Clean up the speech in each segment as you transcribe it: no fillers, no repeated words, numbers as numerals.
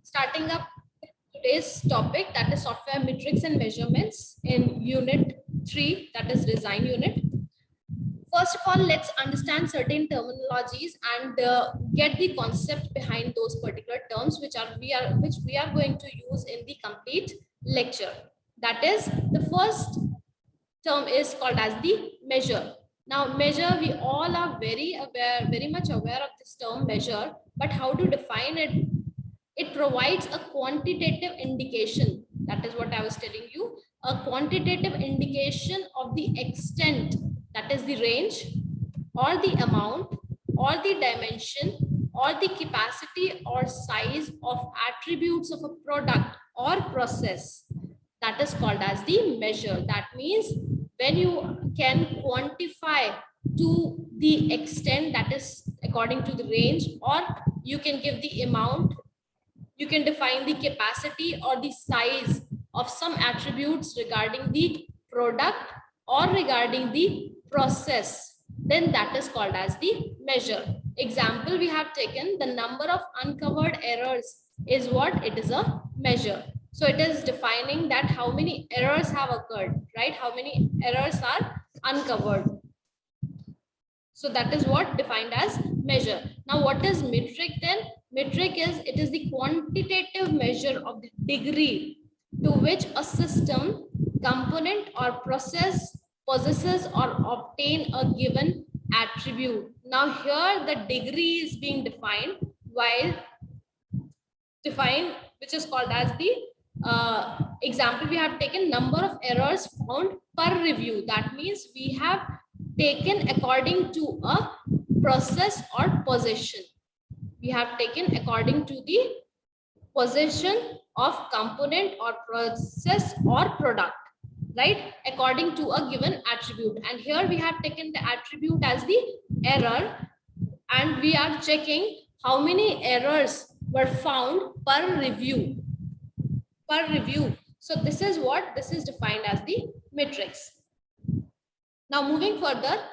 starting up today's topic, that is software metrics and measurements in unit 3, that is design unit. First of all, let's understand certain terminologies and get the concept behind those particular terms which we are going to use in the complete lecture. That is, the first term is called as the measure. Now, measure, we all are very much aware of this term measure, but how to define it? It provides a quantitative indication. That is what I was telling you, a quantitative indication of the extent, that is the range, or the amount, or the dimension, or the capacity or size of attributes of a product or process. That is called as the measure. That means when you can quantify to the extent, that is according to the range, or you can give the amount, you can define the capacity or the size of some attributes regarding the product or regarding the process, then that is called as the measure. Example, we have taken the number of uncovered errors is what? It is a measure. So it is defining that how many errors have occurred, right? How many errors are uncovered. So that is what defined as measure. Now, what is metric then? Metric is, it is the quantitative measure of the degree to which a system, component or process possesses or obtain a given attribute. Now here the degree is being defined, which is called as the example we have taken number of errors found per review. That means we have taken according to a process or possession. We have taken according to the possession of component or process or product, right? According to a given attribute. And here we have taken the attribute as the error, and we are checking how many errors were found per review. So this is what this is defined as the metrics. Now moving further,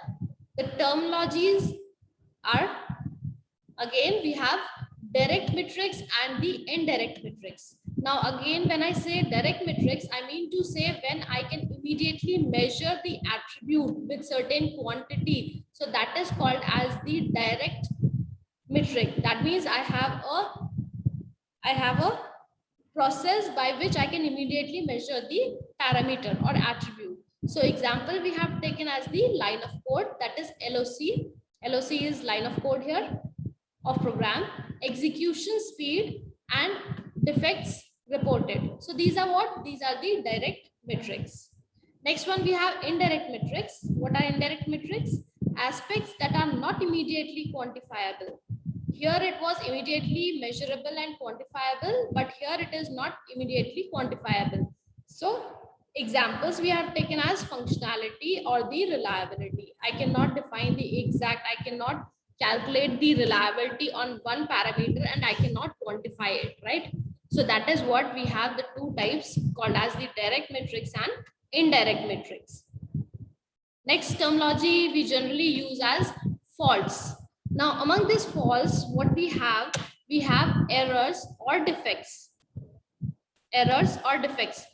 the terminologies are, again we have direct metrics and the indirect metrics. Now again, when I say direct metrics, I mean to say when I can immediately measure the attribute with certain quantity. So that is called as the direct metric. That means I have a process by which I can immediately measure the parameter or attribute. So example we have taken as the line of code, that is LOC. LOC is line of code here of program, execution speed and defects reported. So these are what? These are the direct metrics. Next one, we have indirect metrics. What are indirect metrics? Aspects that are not immediately quantifiable. Here it was immediately measurable and quantifiable, but here it is not immediately quantifiable. So examples we have taken as functionality or the reliability. I cannot define the exact, I cannot calculate the reliability on one parameter and I cannot quantify it, right? So that is what we have, the two types called as the direct metrics and indirect metrics. Next terminology we generally use as faults. Now among these faults, what we have errors or defects. Errors or defects.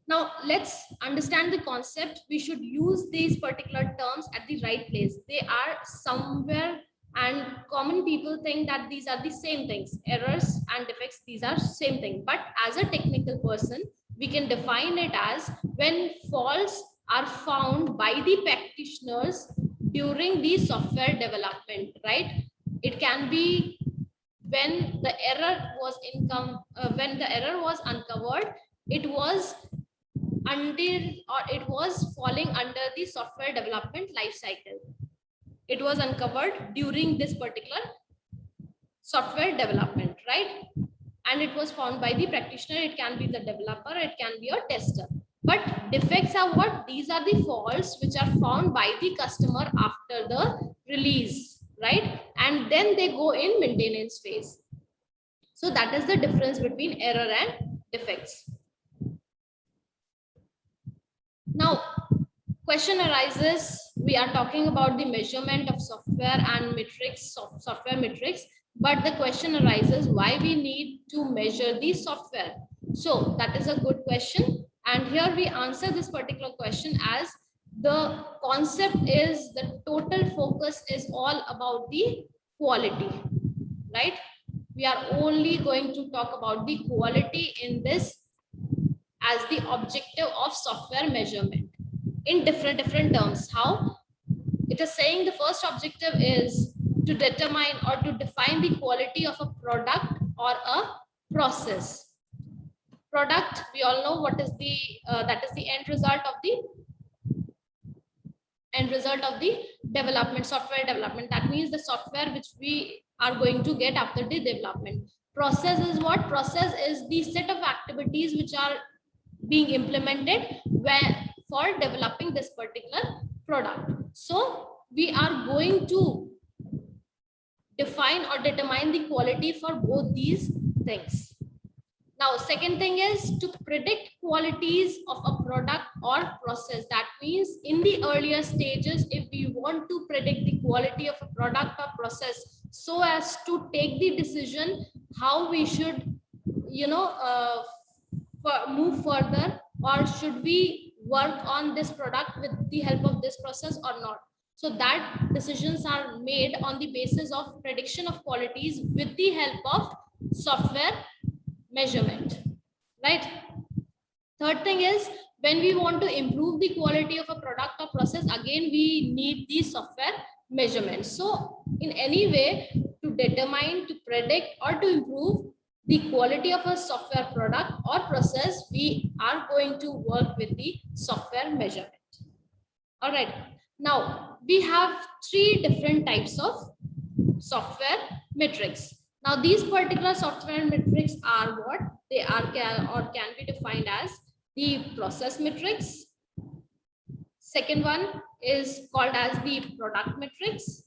Now let's understand the concept. We should use these particular terms at the right place. They are somewhere, and common people think that these are the same things. Errors and defects, these are same thing. But as a technical person, we can define it as when faults are found by the practitioners during the software development, right? It can be when the error was uncovered, it was falling under the software development life cycle. It was uncovered during this particular software development, right? And it was found by the practitioner. It can be the developer, it can be a tester. But defects are what? These are the faults which are found by the customer after the release, right? And then they go in maintenance phase. So that is the difference between error and defects. Now, question arises, we are talking about the measurement of software and metrics, software metrics. But the question arises why we need to measure the software. So that is a good question. And here we answer this particular question as the concept is the total focus is all about the quality, right? We are only going to talk about the quality in this as the objective of software measurement in different terms. How? It is saying the first objective is to determine or to define the quality of a product or a process. Product, we all know what is the that is the end result of the development, software development. That means the software which we are going to get after the development. Process is what? Process is the set of activities which are being implemented where for developing this particular product. So we are going to define or determine the quality for both these things. Now, second thing is to predict qualities of a product or process. That means in the earlier stages, if we want to predict the quality of a product or process so as to take the decision how we should, move further, or should we work on this product with the help of this process or not. So that decisions are made on the basis of prediction of qualities with the help of software measurement, right? Third thing is when we want to improve the quality of a product or process, again we need the software measurement. So in any way to determine, to predict, or to improve the quality of a software product or process, we are going to work with the software measurement. All right, now we have three different types of software metrics. Now these particular software metrics are what they are, can be defined as the process metrics. Second one is called as the product metrics,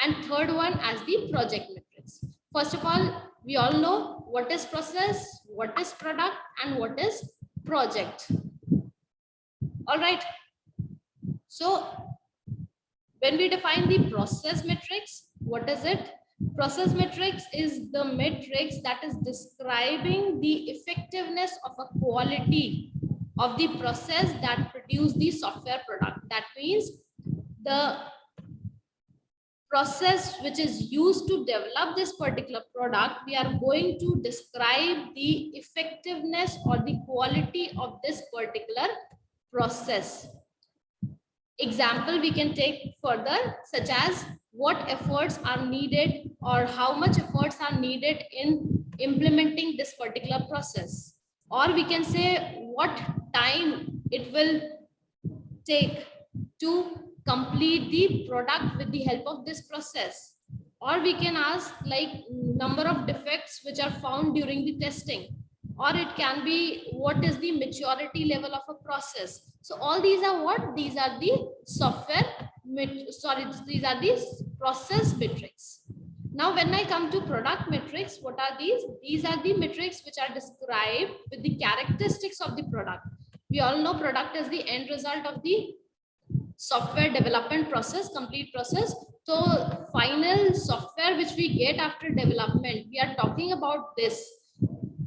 and third one as the project metrics. First of all, we all know what is process, what is product, and what is project. All right. So when we define the process metrics, what is it? Process metrics is the metrics that is describing the effectiveness of a quality of the process that produce the software product. That means the process which is used to develop this particular product, we are going to describe the effectiveness or the quality of this particular process. Example we can take further, such as what efforts are needed or how much efforts are needed in implementing this particular process, or we can say what time it will take to complete the product with the help of this process, or we can ask like number of defects which are found during the testing, or it can be what is the maturity level of a process. So all these are what? These are the these are the process metrics. Now when I come to product metrics, what are these? These are the metrics which are described with the characteristics of the product. We all know product is the end result of the software development process, complete process. So final software which we get after development, we are talking about this.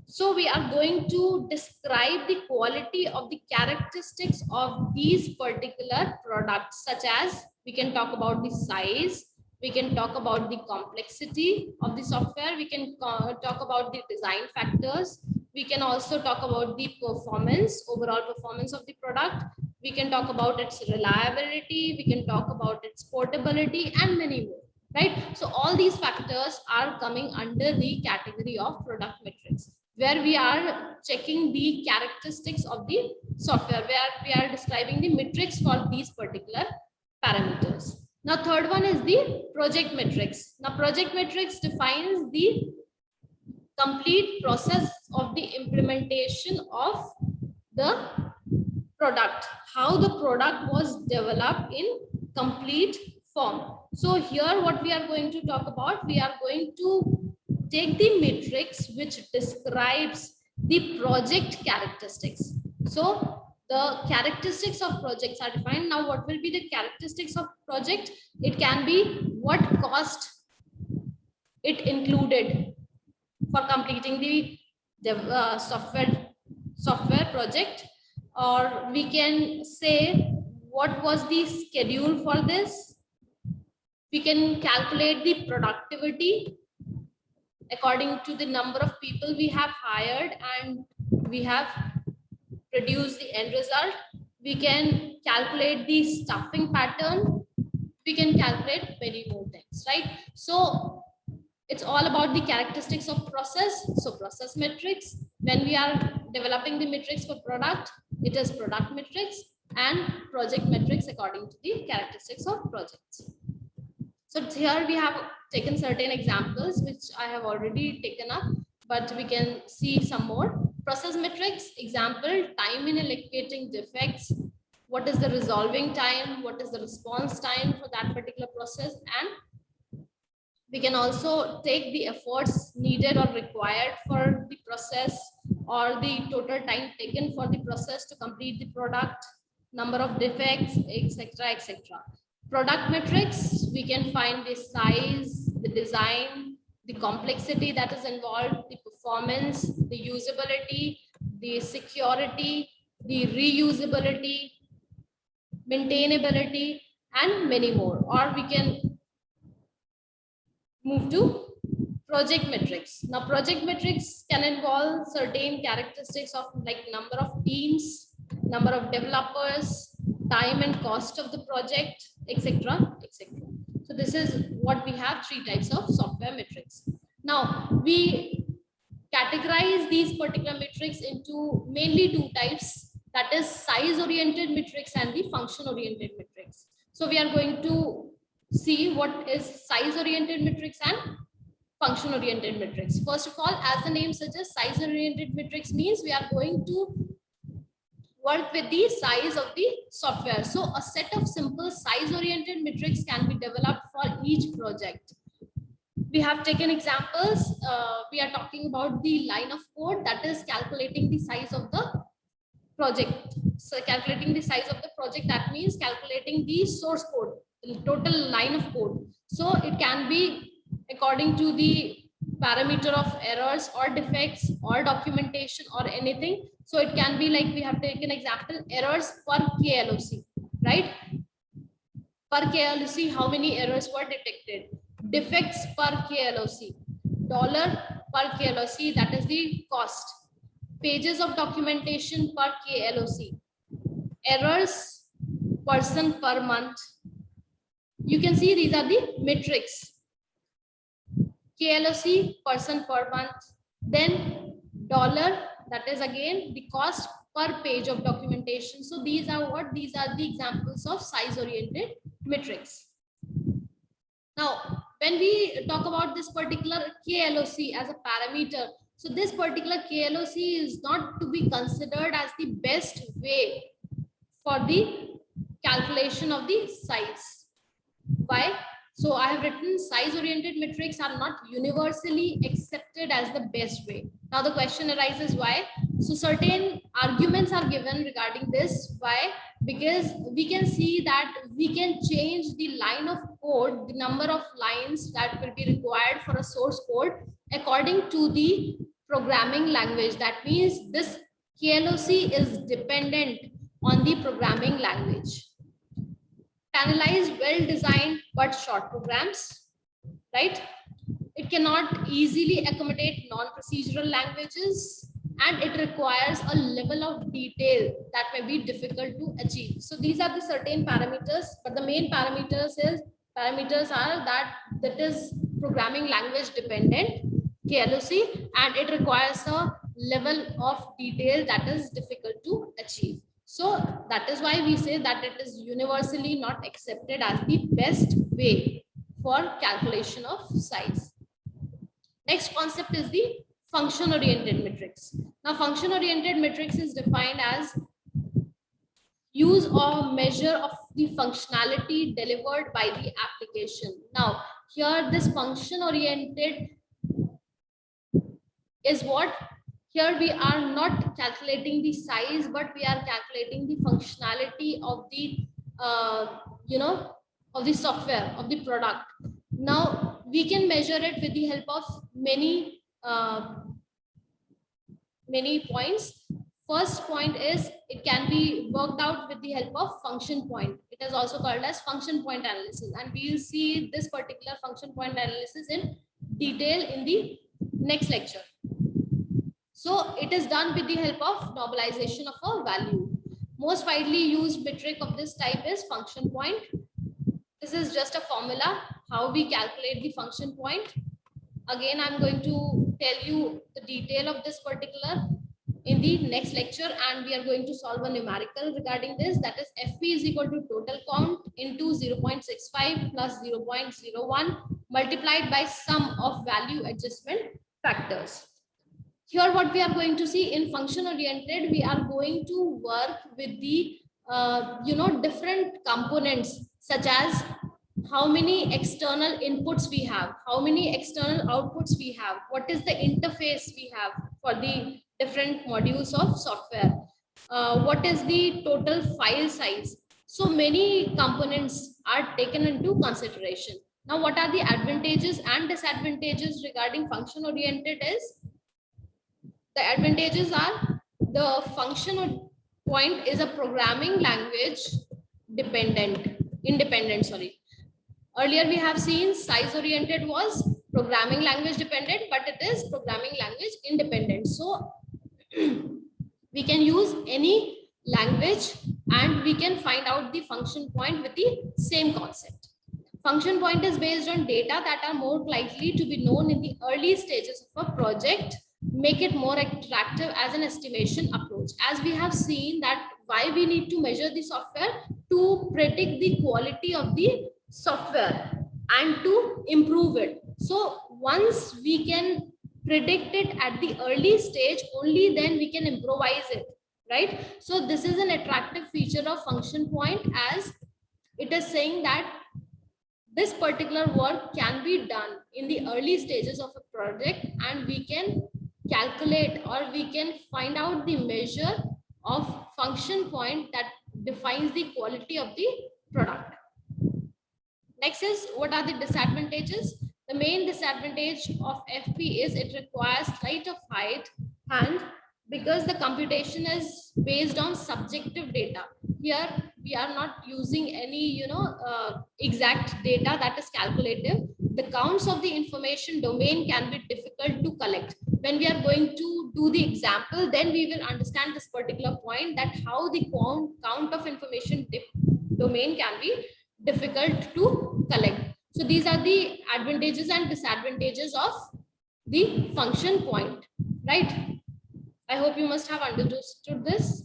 So we are going to describe the quality of the characteristics of these particular products, such as we can talk about the size, we can talk about the complexity of the software, we can talk about the design factors, we can also talk about the performance, overall performance of the product, we can talk about its reliability, we can talk about its portability, and many more, right? So all these factors are coming under the category of product metrics, where we are checking the characteristics of the software, where we are describing the metrics for these particular parameters. Now, third one is the project metrics. Now, project metrics defines the complete process of the implementation of the product, how the product was developed in complete form. So here what we are going to talk about, we are going to take the matrix which describes the project characteristics. So the characteristics of projects are defined. Now what will be the characteristics of project? It can be what cost it included for completing the software project, or we can say what was the schedule for this. We can calculate the productivity according to the number of people we have hired and we have produced the end result. We can calculate the staffing pattern. We can calculate many more things, right? So it's all about the characteristics of process. So process metrics, when we are developing the metrics for product, it is product metrics, and project metrics according to the characteristics of projects. So here we have taken certain examples which I have already taken up, but we can see some more. Process metrics, example, time in allocating defects, what is the resolving time, what is the response time for that particular process, and we can also take the efforts needed or required for the process, or the total time taken for the process to complete the product, number of defects, etc., etc. Product metrics, we can find the size, the design, the complexity that is involved, the performance, the usability, the security, the reusability, maintainability, and many more. Or we can move to project metrics. Now, project metrics can involve certain characteristics of like number of teams, number of developers, time and cost of the project, etc., etc. So this is what we have, 3 types of software metrics. Now, we categorize these particular metrics into mainly 2 types, that is size oriented metrics and the function oriented metrics. So we are going to see what is size oriented metrics and function oriented metrics. First of all, as the name suggests, size oriented metrics means we are going to work with the size of the software. So a set of simple size oriented metrics can be developed for each project. We have taken examples. We are talking about the line of code, that is calculating the size of the project. So calculating the size of the project, that means calculating the source code, the total line of code. So it can be according to the parameter of errors or defects or documentation or anything. So it can be like, we have taken example, errors per KLOC, right? Per KLOC, how many errors were detected? Defects per KLOC, dollar per KLOC, that is the cost. Pages of documentation per KLOC, errors person per month. You can see these are the metrics. KLOC, person per month, then dollar, that is again the cost per page of documentation. So these are what? These are the examples of size oriented metrics. Now, when we talk about this particular KLOC as a parameter, so this particular KLOC is not to be considered as the best way for the calculation of the size. Why? So I have written size oriented metrics are not universally accepted as the best way. Now the question arises why? So certain arguments are given regarding this. Why? Because we can see that we can change the line of code, the number of lines that will be required for a source code according to the programming language. That means this KLOC is dependent on the programming language. Analyze well-designed but short programs, right? It cannot easily accommodate non-procedural languages, and it requires a level of detail that may be difficult to achieve. So these are the certain parameters, but the main parameters are that is programming language dependent, KLOC, and it requires a level of detail that is difficult to achieve. So that is why we say that it is universally not accepted as the best way for calculation of size. Next concept is the function oriented metrics. Now function oriented metrics is defined as use or measure of the functionality delivered by the application. Now here this function oriented is what? Here we are not calculating the size, but we are calculating the functionality of the, of the software, of the product. Now we can measure it with the help of many points. First point is it can be worked out with the help of function point. It is also called as function point analysis, and we will see this particular function point analysis in detail in the next lecture. So it is done with the help of normalization of a value. Most widely used metric of this type is function point. This is just a formula how we calculate the function point. Again, I'm going to tell you the detail of this particular in the next lecture, and we are going to solve a numerical regarding this. That is FP is equal to total count into 0.65 plus 0.01 multiplied by sum of value adjustment factors. Here what we are going to see in function oriented, we are going to work with the different components, such as how many external inputs we have, how many external outputs we have, what is the interface we have for the different modules of software, what is the total file size. So many components are taken into consideration. Now what are the advantages and disadvantages regarding function oriented is, the advantages are the function point is a programming language independent, sorry. Earlier we have seen size oriented was programming language dependent, but it is programming language independent. So we can use any language and we can find out the function point with the same concept. Function point is based on data that are more likely to be known in the early stages of a project, make it more attractive as an estimation approach. As we have seen that why we need to measure the software, to predict the quality of the software and to improve it. So once we can predict it at the early stage, only then we can improvise it, right? So this is an attractive feature of function point, as it is saying that this particular work can be done in the early stages of a project, and we can calculate or we can find out the measure of function point that defines the quality of the product. Next is, what are the disadvantages? The main disadvantage of FP is it requires sleight of hand, because the computation is based on subjective data. Here we are not using any exact data that is calculative. The counts of the information domain can be difficult to collect. When we are going to do the example, then we will understand this particular point, that how the count of information domain can be difficult to collect. So these are the advantages and disadvantages of the function point, right? I hope you must have understood this.